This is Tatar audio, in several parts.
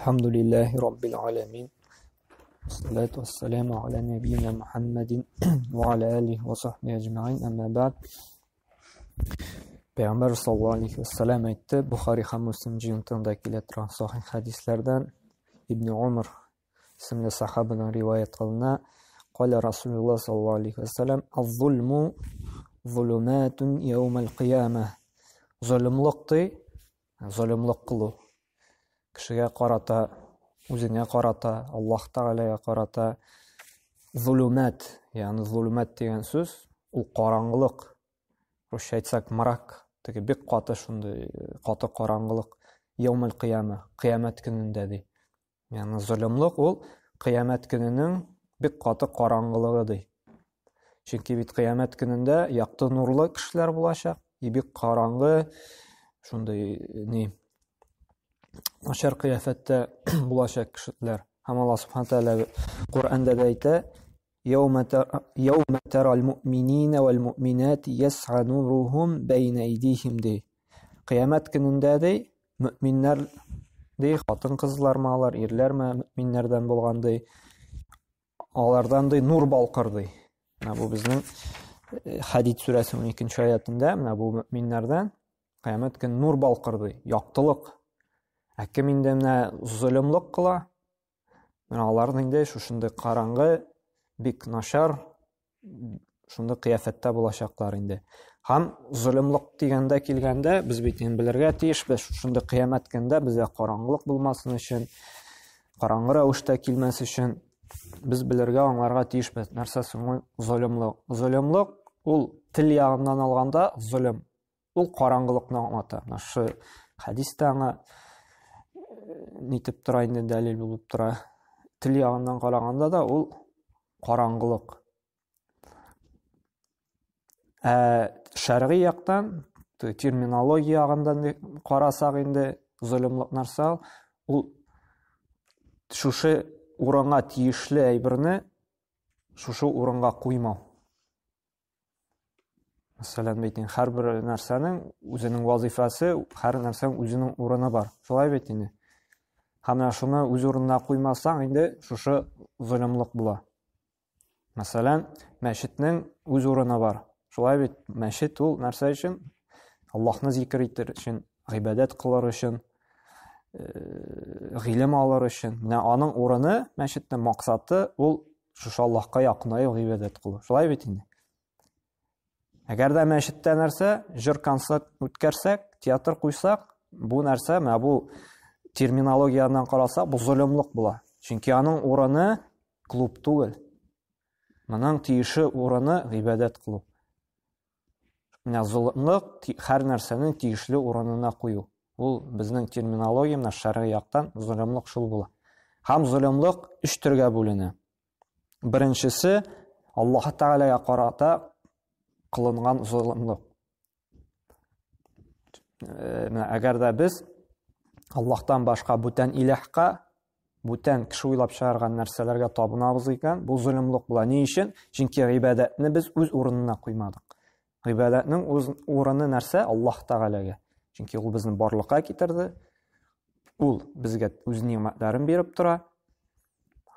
Elhamdülillahi Rabbil alemin. Salatu vesselamu ala nebiyyina Muhammedin ve ala alihi ve sahbihi ecma'in. Amma ba'd. Peygamber sallallahu aleyhi ve sellem aytdi. Buxoriy ham Muslim jiyintig'ida keladigan sahih hadislardan İbn Umar ismli sahabadan rivoyat qilinadi. Qala Rasululloh sallallohu alayhi va sallam: "Az-zulmu zulumatun yawmal qiyamah." Zulmliq qilу. Kishiga qarata, o'ziga qarata, Alloh taolaga qarata zulumat, ya'ni zulumat degan so'z, u qorong'ulik. Ruscha aytsak mrak, degi bek qoti shunday qoti qorong'ulik. Yawmal qiyamah, qiyomat kunida deydi. Ya'ni zulmliq ul qiyomat kunining bek qoti qorong'uligi deydi. Chunki bit qiyomat kunida yoqti nurli kishilar bo'lacak, bek qorong'i shunday Aşar kıyafette bulaşak kişiler. Hem Allah subhanahu teala Kur'an'da da ayta: "Yevme teral mu'minine vel mu'minati yes'a nuruhum beyne eydihim" de. Kıyamet gününde de müminler de, hatın kızlar mağlar, erler müminlerden bolgan de, alardan da nur balkır de. Bu bizning Hadid suresi 12. ayetinde bu müminlerden kıyamet günü nur balkır de, yaktılık. Kim indemne zulümlük kıla, aların inde şunday qarаңғы, bek našar, şunday kıyafette bulaşaklar inde. Ham zulümlük degende kelgende biz beten bilirge tiyishmiz, şunday qiyomat kunida bizga qarаңғылык bulmasın için, qarаңғы ravishda kelmesi için biz bilirge onlarga tiyishmiz. Narsasi zulümlük. Zulümlük ul til yağından alganda zulüm. Ул qarаңғылыкны аңлата. Şu hadisте nitip тұра инде дәлел болып тұра. Тіл яғынан қарағанда да ол қараңғылық. Шәрғи яқтан, терминология яғынан қарасақ инде zulümлік нәрсе, ол шушы орынға тиешлі әйбірні шушы орынға қоймау. Мәселен, бейтін, һәр бір нәрсенің өзінің вазифасы, һәр нәрсенің өзінің орыны бар. Шолай бейтін. Hamna şunu öz orununa koymazsan, indi şuşu zulümlük bula. Mesela meşitning öz orunu var. Şolay bit, meşit ul narsa için Allah'ını zikir etir için, ibadet kılar için, ilim alır için. Onun orunu, meşitning maksatı ul şuşu Allah'a yakınayıp ibadet kılar. Şolay bit indi. Eğer de meşitte narsa, jir konsert ötkersek, tiyatr koysak, bu narsa, bu terminologiyadan qarasa, bu zulümlük bula. Çünkü onun orаны klub түгел. Мұның тиеші орыны ғибадат қылу. Zulümlük her нәрсенің тиешлі орынына қою. Бұл біздің терминологиямда шарғи яқтан zulümlük шул була. Ham zulümlük үш түргә бөлінеді. Біріншісі Аллаһ Тағалаға қарата қылынған zulümlük. Әгәр дә біз Allah'tan başka бүтән иләхкә, бүтән кеше уйлап чыгарган нәрсәләргә табынабыз икән, бу zulümlük була. Ни өчен? Чөнки гыйбадатны без үз урынына куймадык. Гыйбадатның үз урыны нәрсә? Аллаһ Тәгаләгә. Чөнки ул безне барлыкка китерде. Ул безгә үз нимәтләрен биреп тора.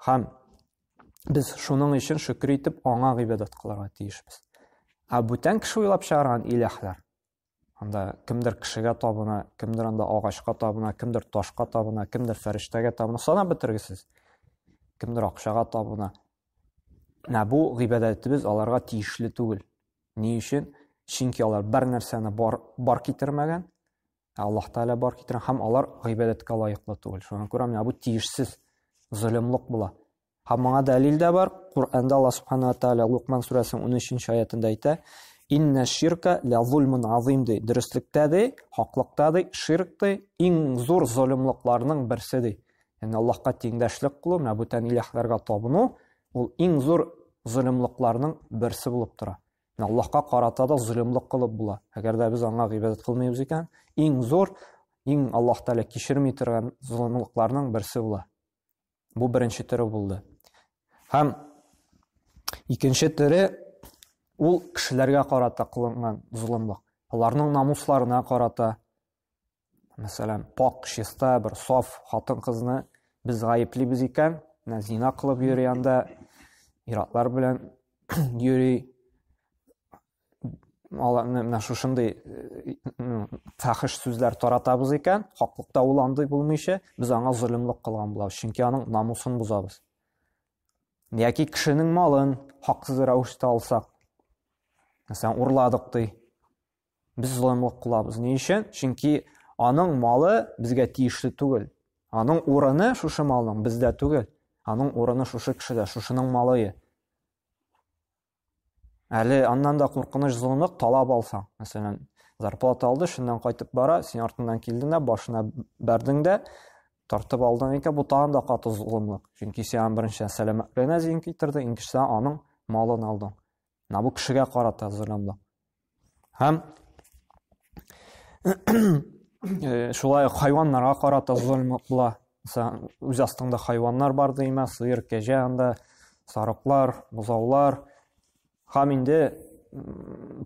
Һәм без шуның өчен шөкер итеп аңа гыйбадат кылырга тиешбез. Бүтән кеше уйлап чыгарган иләхләр. Анда кимдер кишигә табына, кимдер анда агачка табына, кимдер ташка табына, кимдер фәрештәгә табына, санап бетергесез. Кимдер акчага табына. Бу гыйбадатыбыз аларга тиешле түгел. Ни өчен? Чөнки алар бер нәрсәне бар китермәгән. Аллаһ Таала бар китергән һәм алар гыйбадатка лаеклы түгел. Шуңа күрә бу тиешсез, zulümлük була. Һәм моңа дәлил дә бар. Куръанда Аллаһ Субханаһу Тааля Лукман сүрәсенең 13-нче аятында әйтә: Инна ширка ля зульмун азим ди. Дөрестлектә ди, хаклыкта ди, ширк ди, иң зур zulümлыкларның берсе ди. Yani Аллаһка тиңдәшлек кылу, бүтән иләһләргә табыну, ул иң зур zulümлыкларның берсе булып тора. Аллаһка карата да zulümлык кылып була. Әгәр дә без аңа гыйбадат кылмыйбыз икән, иң зур, иң Аллаһ Таала кичерми торган zulümлыкларның берсе була. Бу беренче төре булды. Һәм икенче төре ул кешеләргә карата кылынган zulümлык. Аларның намусларына карата, Mesela pak, чиста, bir saf hатын kızını Біз ғайыплыбыз икән, зина қылып йөри, анда иратлар белән йөри. Аларны шушындай фахиш сүзләр таратабыз икән, хаклыкта ул андый булмыйча, без аңа зөлемлек кылган булабыз, чөнки аның намусын бузабыз. Яки кешенең малын хаксыз рәвештә алсак, мәсәлән, урладык ди. Без зөлемлек кылабыз. Ни өчен? Чөнки аның малы безгә тиешле түгел. Аның урыны шушы малның бездә түгел. Аның урыны шушы кешедә, шушының малы. Әле аннан да куркыныч зулымлык талап алсаң. Мәсәлән, зарплата алды, шуннан кайтып бара, син артыннан килдең дә, башына бәрдең дә, тартып алдың икән, бу тагын да каты зулымлык. Чөнки син беренче сәламәтлегенә зыян китерде, икенчедән аның малын алдың. Бу кешегә карата зулымлык. Һәм шулай хайваннарга карата зулымлык була. Мәсәлән, үз астыңда хайваннар бар димә, сыер, кәҗә, анда сарыклар, бузаулар. Һәм инде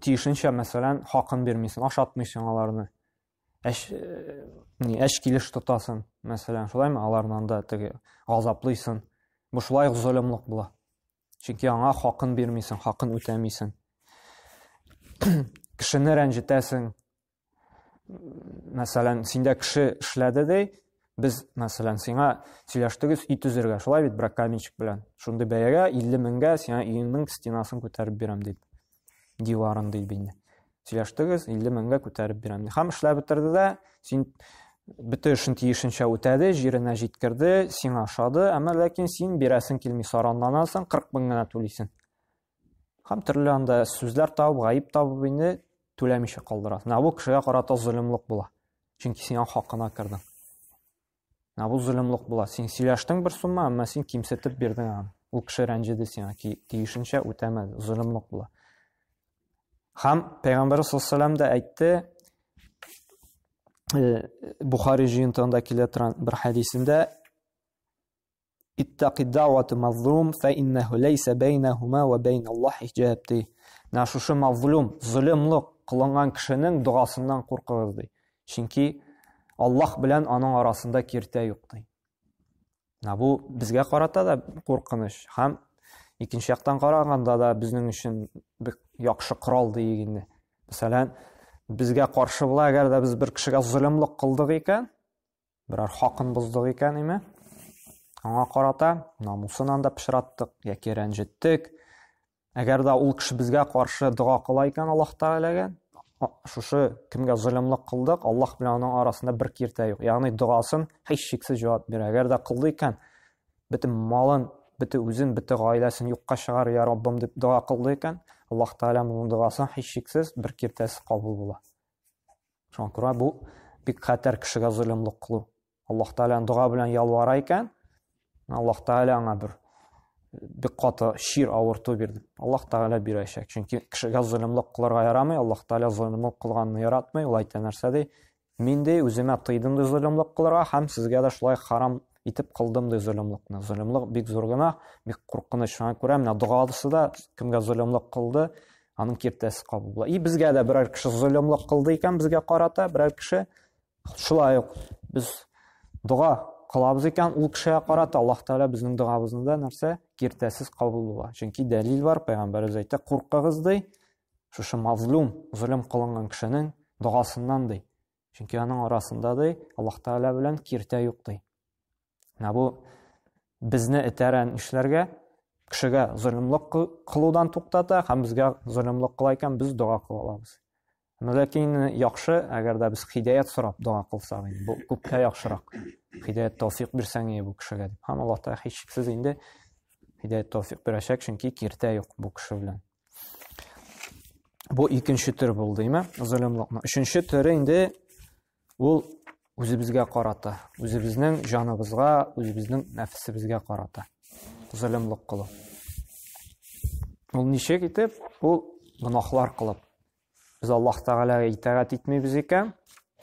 тиешенчә, мәсәлән, хакын бирмисең, ашатмыйсың аларны. Әш килеш тотасың, мәсәлән, шулаймы, аларнан да теге газаплыйсың. Бу шулай зулымлык була. Чөнки аңа хакын бирмисең, хакын үтәмисең. Кешене рәнҗетәсең. Мәсәлән, синдә кеше эшләде ди, без, мәсәлән, сиңа сөйләштегез ит үзергә, шулай бит, браконьчик белән. Шундый бәягә 50 меңгә сиңа өеңнең стенасын күтәреп бирәм ди. Диварын ди бинне. Сөйләштегез 50 меңгә күтәреп бирәм ди. Һәм эшләп бетерде дә, син бөтен эшен тиешенчә үтәде, җиренә җиткерде, сиңа ашады, әмма ләкин син бирәсең килми, саранланасың, 40 мең генә түлисең. Һәм төрле анда сүзләр табып, гаип табып инде түләмичә калдырасың. Бу кешегә карата зулымлык була. Чөнки син хакына кирдең. Бу зулымлык була. Син сөйләштең бер сумма, әмма син кимсетеп бирдең аны. Ул кеше рәнҗеде сиңа, тиешенчә үтәмәде, зулымлык була. Һәм Пәйгамбәр саллаллаһу да әйтте, Бухари җыентыгында килә торган бер хәдисендә: "Иттaqi da'wat mazlum fa innahu laysa baynahuma wa bayna Allah hijab." Шушы мазлум, зулымлык кылынган кешенең дуасыннан куркыгыз ди. Чөнки Аллаһ белән аның арасында киртә юк ди. Бу безгә карата да куркыныч. Һәм икенче яктан караганда да безнең өчен бик яхшы корал ди инде. Мәсәлән, безгә каршы була, әгәр дә без бер кешегә зулымлык кылдык икән, берәр хакын буздык икән, име? Аңа карата намусын анда пычраттык, яки рәнҗеттек. Әгәр дә ул кеше безгә каршы дуа кыла икән Аллаһ Тәгаләгә, шушы кемгә зулымлык кылдык, Аллаһ белән аның арасында бер киртә юк. Ягъни дуасын һичшиксез җавап бирә. Әгәр дә кылды икән, бөтен малын, бөтен үзен, бөтен гаиләсен юкка чыгар, я Раббым дип дуа кылды икән, Аллаһ Тәгалә моның дуасын һичшиксез бер киртәсе кабул була. Шуңа күрә бу бик хәтәр кешегә зулымлык кылу. Аллаһ Тәгалә дуа белән ялвара икән, Аллаһ Тәгалә аңа бик каты шир авырту бирде. Аллаһ Тәгалә бирәчәк. Чөнки кешегә зулымлык кылырга ярамый, Аллаһ Тәгалә зулымлык кылганны яратмый. Ул әйтә нәрсә ди? Мин дә үземә тыйдым ди зулымлык кылырга, һәм сезгә дә шулай харам итеп кылдым ди зулымлыкны. Зулымлык бик зур гына, бик куркыныч. Шуңа күрә менә дуасы да кемгә зулымлык кылды, аның киртәсе кабул була. Безгә дә берәр кеше зулымлык кылды икән, безгә карата берәр кеше шулай ук без дуа кылабыз икән, ул кешегә карата Аллаһ Тәгалә безнең дуабызны да нәрсә киртәсез кабул була. Чөнки дәлил бар, Пәйгамбәрбез әйтә, куркыгыз ди, шушы мазлум, зулым кылынган кешенең дуасыннан ди. Чөнки аның арасында ди Аллаһ Тәгалә белән киртә юк ди. Бу безне этәрән эшләргә, кешегә зулымлык кылудан туктата, һәм безгә зулымлык кыла икән, без дуа кылабыз. Ләкин яхшы, әгәр дә без хидаят сорап дуа кылсак, бу күпкә яхшырак. Хидаят тәүфик бирсәң бу кешегә дип. Һәм Аллаһ Тәгалә һичшиксез инде хидаят тәүфик бирәчәк, чөнки киртә юк бу кеше белән. Бу икенче төр булды, име? Зулымлыкның. Өченче төрө инде ул үзебезгә карата, үзебезнең җаныбызга, үзебезнең нәфсебезгә карата зулымлык кылу. Ул ничек итеп? Ул гынахлар кылып. Без Аллаһ Тәгаләгә итагать итмибез икән,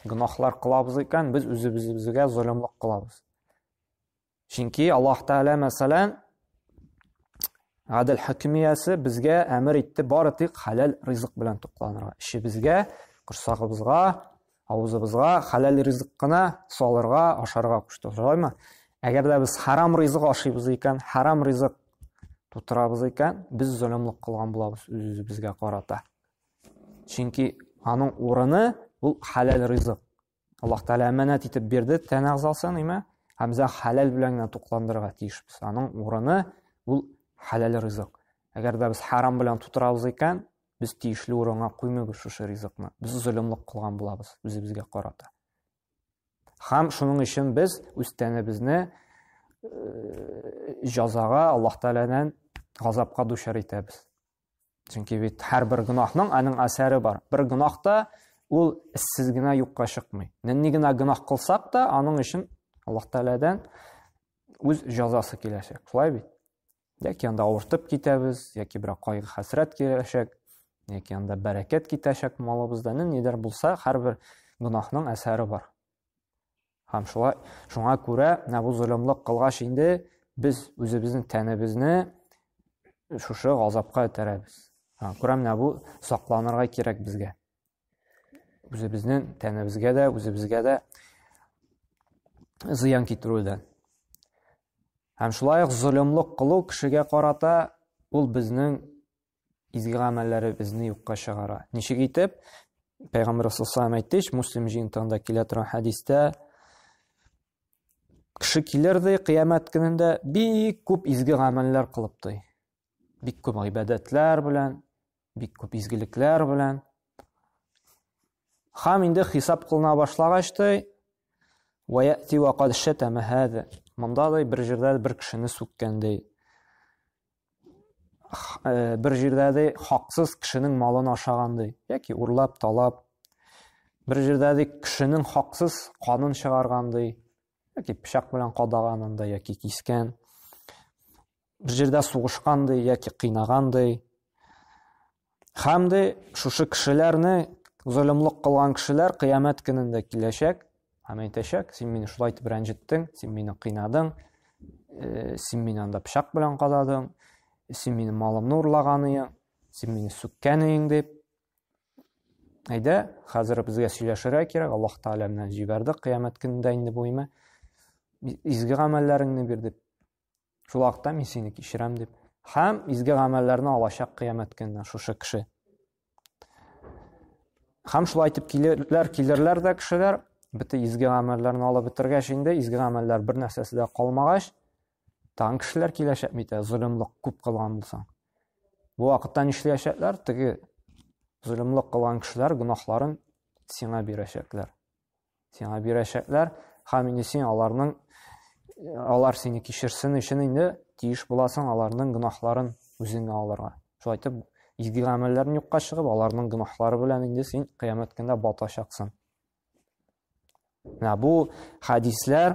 гынахлар кылабыз икән, без үзебезгә зулымлык кылабыз. Чөнки Аллаһ Тәгалә, мәсәлән, Адел хакимиясе безгә әмер итте бары тик халал ризык белән тукланырга. Ишебезгә, курсагыбызга, авызыбызга халал ризык кына салырга, ашарга кушты. Шулаймы? Әгәр дә без харам ризык ашыйбыз икән, харам ризык тутырабыз икән, без зөлемлек кылган булабыз үзебезгә карата. Чөнки аның урыны ул халал ризык. Аллаһ Тәала әманәт итеп бирде тән әгъзасын, ниме? Һәм без халал белән генә тукландырырга тиешбез. Аның урыны ул халал ризык. Әгәр дә без харам белән тутырабыз икән, biz тиешле урынга куймыйбыз шушы ризыкны. Без зөлемлек кылган булабыз үзебезгә карата. Һәм шуның өчен без үз тәнебезне җәзага, Аллаһ Тәаладан газапка дучар итәбез. Чөнки бит һәрбер гынаһның аның әсәре бар. Бер гынаһта ул иссез генә юкка чыкмый. Нинди генә гынаһ кылсак та, аның өчен Аллаһ Тәаладан үз җәзасы киләчәк. Шулай бит? Яки анда авыртып китәбез, яки бер кайгы хәсрәт киләчәк, яки анда бәрәкәт китәчәк малыбызда, нидер булса, һәрбер гынаһның әсәре бар. Һәм шуңа күрә, бу зөлемлек кылгач инде без үзебезнең тәнебезне шушы газапка этәрәбез. Күрәм, бу сакланырга кирәк безгә. Үзебезнең тәнебезгә дә, үзебезгә дә зыян китерүдән. Һәм шулай ук зөлемлек кылу кешегә карата ул безнең изге гамәлләребезне юкка чыгара. Ничек итеп? Пәйгамбәр саллаллаһу алейһи ва саллям Муслим җыентыгында килә торган хәдистә кеше килер ди кыямәт көнендә бик күп изге гамәлләр кылып ди. Бик күп гыйбадәтләр белән, бик күп изгелекләр белән. Һәм инде хисап кылына башлагач ди, ва яти ва кад шатама һәза. Монда да бер җирдә бер кешене сүккән ди. Бер җирдә ди хаксыз кешенең малын ашаган ди, яки урлап, талап. Бер җирдә ди кешенең хаксыз канын чыгарган ди, яки пычак белән кадаган ди, яки кискән. Бер җирдә сугышкан ди, яки кыйнаган ди. Һәм ди шушы кешеләрне, зөлемлек кылган кешеләр кыямәт көнендә киләчәк, һәм әйтәчәк: син мине шулай итеп рәнҗеттең, син мине кыйнадың, син мине анда пычак белән кададың, син мине малымны урлаганың, син мине сүккәнең дип. Әйдә, хәзер безгә сөйләшергә кирәк. Аллаһ Тәала менә җибәрде кыямәт көнендә инде буйма. Изге гамәлләреңне бир дип. Шул вакытта мин сине кичерәм дип. Һәм изге гамәлләрне алачак кыямәт көнендә шушы кеше. Һәм шулай итеп килерләр дә кешеләр, бите изге гамәлләрне алып бетергәч инде, изге гамәлләр бер нәрсәсе дә калмагач, тагын кешеләр киләчәк бит, зөлемлек күп кылган булсаң. Бу вакытта нишләячәкләр? Теге зөлемлек кылган кешеләр гынаһларын сиңа бирәчәкләр. Сиңа бирәчәкләр, һәм инде син алар сине кичерсен өчен инде тиеш буласың аларның гынаһларын үзеңә алырга. Шулай итеп, изге гамәлләрне юкка чыгып, аларның гынаһлары белән инде син кыямәт көндә батачаксың. Бу хадисләр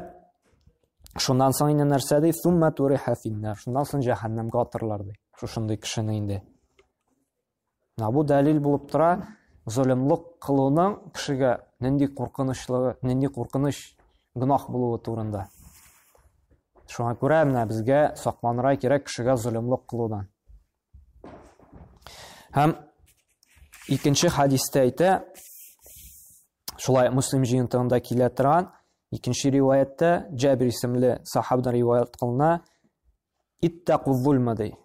шундан соң инде нәрсә ди? Сумма туриха финнар. Шундан соң җәһәннәмгә атырлар ди. Шушындый кешене инде. Бу дәлил булып тора, зөлемлек кылуның кешегә нинди куркынычлыгы, нинди куркыныч гынаһ булуы турында. Шуңа күрә безгә сакланырга кирәк кешегә зөлемлек кылудан. Һәм икенче хадистә әйтә, шулай Муслим җыентыгында килә торган икенче риваятта Җабир исемле сахабадан риваят кылына: иттaqu zulma ди.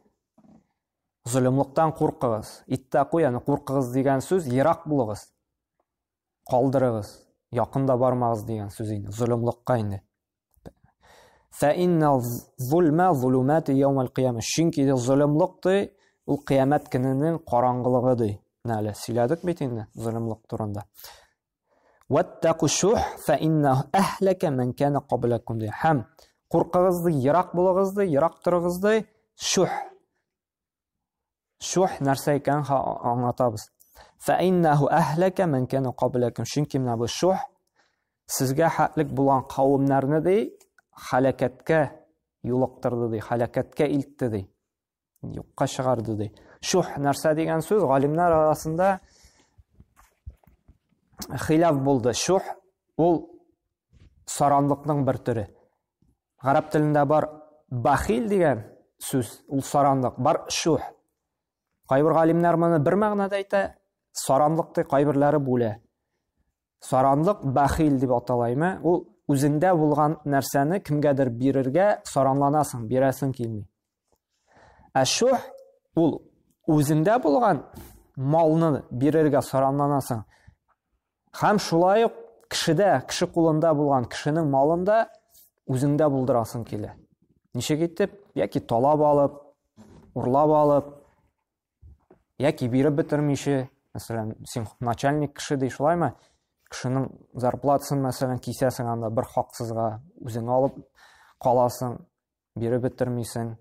Зөлемлектән куркыгыз. Иттaqu, ягъни куркыгыз дигән сүз ерак булыгыз. Калдырыгыз, якында бармагыз дигән сүз инде. Зөлемлеккә инде. Fa inna zulma zulumati yawm al-qiyamah. Чөнки зөлемлек ди, ул кыямәт көненең караңгылыгы ди. Нәле сөйләдек бит инде зөлемлек турында. Wattaqu shuh fa innahu ahlaka man kana qablakum ди. Һәм куркыгыз ди, ерак булыгыз ди, ерак торыгыз ди. Шух. Шух нәрсә икән аңлатабыз. Fa innahu ahlaka man kana qablakum. Чөнки менә бу шух сезгә хәтлек булган кавымнарны ди халакәткә юлыктырды ди, халакәткә илтте ди. Юкка чыгарды ди. Шух нәрсә дигән сүз галимнәр арасында хилаф булды. Шух ул саранлыкның бер төре. Гарәп телендә бар бахил дигән сүз, ул саранлык, бар шух. Кайбер галимнәр моны бер мәгънәдә әйтә, саранлыкты кайберләре бүлә. Саранлык бахил дип аталаймы? Ул үзеңдә булган нәрсәне кемгәдер бирергә саранланасың, бирәсең килми. Шух ул үзеңдә булган малны бирергә саранланасың. Һәм шулай ук кешедә, кеше кулында булган кешенең малында үзеңдә булдырасың килә. Ничек итеп? Яки талап алып, урлап алып, яки биреп бетермичә, мәсәлән, син начальник кеше ди, шулаймы? Кешенең зарплатасын, мәсәлән, кисәсең анда бер хаксызга, үзең алып каласың, биреп бетермисең.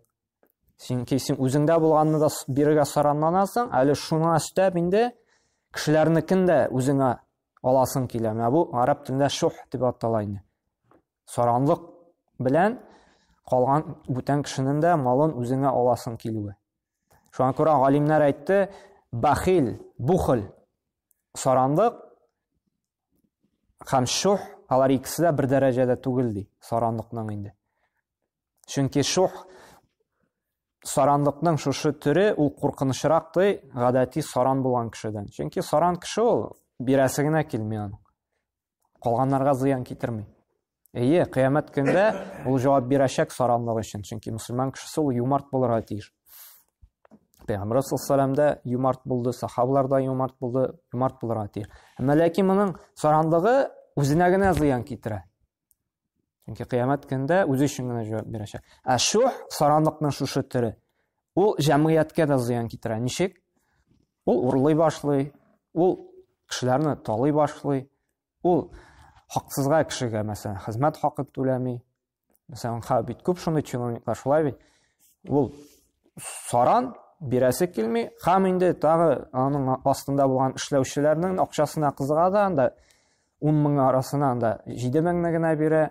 Син үзеңдә булганны да бирергә саранланасың, әле шуңа өстәп инде кешеләрнекен дә үзеңә аласың килә. Менә бу араб телендә шух дип атала инде. Саранлык белән калган бүтән кешенең дә малын үзеңә аласың килүе. Шуңа күрә галимнәр әйтте, бахил, бухл, саранлык һәм шух, алар икесе дә бер дәрәҗәдә түгел ди, саранлыкның инде. Чөнки шух саранлыкның шушы төре ул куркынычрак ди, гадәти саран булган кешедән. Чөнки саран кеше ул бирәсе генә килми аны. Калганнарга зыян китерми. Кыямәт көндә ул җавап бирәчәк саранлык өчен. Чөнки мусульман кешесе ул юмарт булырга тиеш. Пәйгамбер саллаллаху алейһи юмарт булды, сахабалар да юмарт булды, юмарт булырга тиеш. Ләкин моның саранлыгы үзенә генә зыян китерә. Чөнки кыямәт көндә үзе өчен генә җавап бирәчәк. Шух саранлыкның шушы төре. Ул җәмгыятькә дә зыян китерә. Ничек? Ул урлый башлый, ул кешеләрне талый башлый, ул хаксызга кешегә, мәсәлән, хезмәт хакы түләми. Мәсәлән, бит күп шундый чиновниклар шулай бит. Ул саран бирәсе килми, һәм инде тагы аның астында булган эшләүчеләрнең акчасына кызыга да, анда 10 мең арасына анда 7 меңне генә бирә,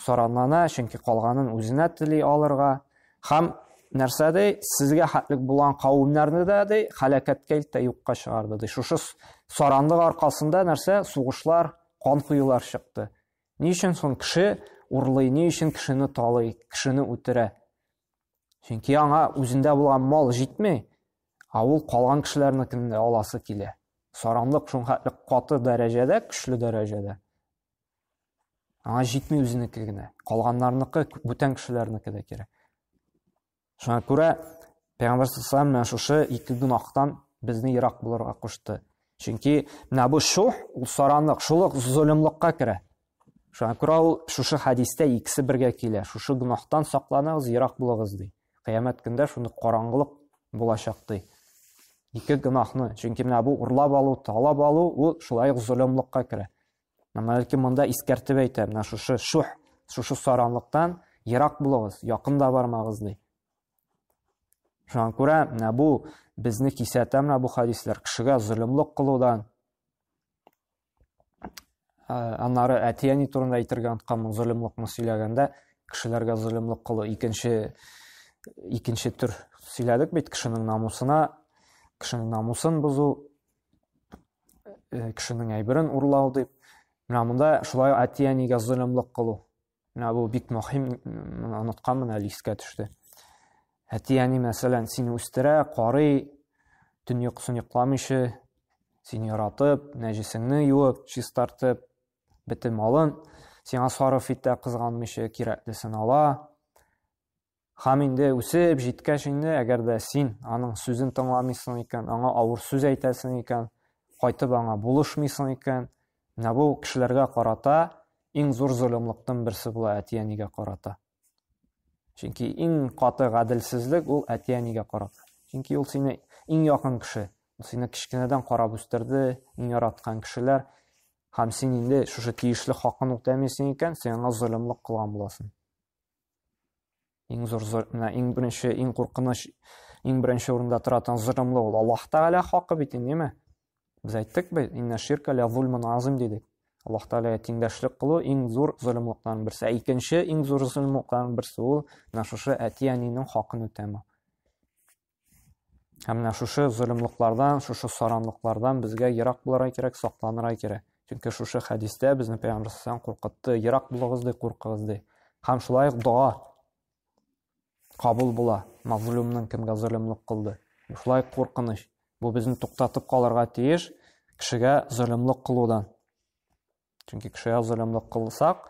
саранлана, чөнки калганын үзенә тели алырга. Һәм нәрсәдә сезгә хәтлек булган кавымнарны да халакәткә илтә юкка чыгарды ди. Шушы саранлык аркасында нәрсә сугышлар, кан куюлар чыкты. Ни өчен соң кеше урлый, ни өчен кешене талый, кешене үтерә? Чөнки аңа үзендә булган мал җитми, ул калган кешеләрнекен дә аласы килә. Саранлык шуңа каты дәрәҗәдә, көчле дәрәҗәдә. Аңа җитми үзенеке генә. Калганнарныкы бүтән кешеләрнеке дә кирәк. Шуңа күрә Пәйгамбер саллаллаху алейһи шушы ике гынахтан безне ерак булырга кушты. Чөнки менә бу шух, ул саранлык, шулык зөлемлеккә керә. Шуңа күрә ул шушы хадистә икесе бергә килә. Шушы гынахтан сакланыгыз, ерак булыгыз ди. Кыямәт көндә шуны караңгылык булачак ди. Ике гынахны, чөнки менә бу урлап алу, талап алу, ул шулай ук зөлемлеккә керә. Ләкин монда искәртеп әйтәм, менә шушы шух, шушы саранлыктан ерак булыгыз, якында бармагыз ди. Шуңа күрә менә бу безне кисәтә, менә бу хадислар кешегә зөлемлек кылудан. Аннары әтияни турында әйтергә аткан зөлемлекне сөйләгәндә, кешеләргә зөлемлек кылу икенче төр сөйләдек бит, кешенең намусын бозу, кешенең әйберен урлау дип. Менә монда шулай әтиянигә зөлемлек кылу. Менә бу бик мөһим, онытканмын, әле искә төште. Әтияни, мәсәлән, сине үстерә, карый, төн йокысын йокламыйча, сине яратып, нәҗисеңне юып, чистартып, бөтен малын сиңа сарыф итә, кызганмыйча, кирәклесен ала. Һәм инде үсеп җиткәч инде, әгәр дә син аның сүзен тыңламыйсың икән, аңа авыр сүз әйтәсең икән, кайтып аңа булышмыйсың икән, менә бу кешеләргә карата иң зур зөлемлектән берсе була, әтиянигә карата. Чөнки иң каты гаделсезлек ул әтиянигә карата. Чөнки ул сине иң якын кеше, ул сине кичкенәдән карап үстерде, иң яраткан кешеләр, һәм син инде шушы тиешле хакын үтәмисең икән, син аңа зөлемлек кылган буласың. Иң зур менә иң куркыныч, иң беренче урында тора торган зөлемлек ул Аллаһ Тәгалә хакы бит, неме? Без әйттек бит, инна ширка ля зульмун азим дидек. Аллаһ Тәгаләгә тиңдәшлек кылу иң зур зөлемлекләрнең берсе. Икенче иң зур зөлемлекләрнең берсе ул менә шушы әтиянинең хакын үтәмәү. Һәм менә шушы зөлемлекләрдән, шушы саранлыклардан безгә ерак булырга кирәк, сакланырга кирәк. Чөнки шушы хадистә безне Пәйгамбер саллаллаху алейһи куркытты, ерак булыгыз ди, куркыгыз ди. Һәм шулай ук дуа кабул була. Мазлумның кемгә зөлемлек кылды. Шулай куркыныч. Бу безне туктатып калырга тиеш кешегә зөлемлек кылудан. Чөнки кешегә зөлемлек кылсак,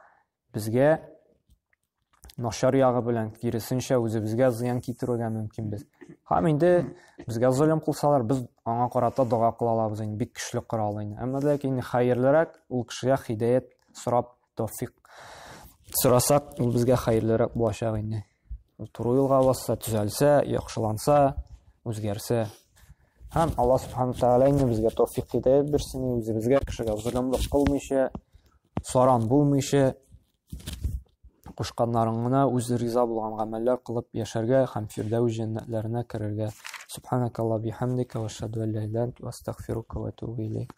безгә начар ягы белән киресенчә үзебезгә зыян китерергә мөмкин без. Һәм инде безгә золым кылсалар, без аңа карата дуга кыла алабыз инде, бик көчле корал инде. Әмма ләкин хәерлерәк ул кешегә хидаят сорап, тәвфик сорасак, ул безгә хәерлерәк булачак инде. Туры юлга бassa, төзәлсә, яхшыланса, үзгәрсә. Һәм Аллаһ Субханаһу Тәгалә инде безгә тәвфик хидаят бирсен, үзебезгә кешегә золымлык кылмыйча, саран булмыйча, кушканнарын гына үзе риза булган гамәлләр кылып яшәргә һәм фирдәүс җәннәтләренә керергә. Субханакалла бихамдика ва ашһаду ан ла илаха илля анта астагфирука ва атубу илейк.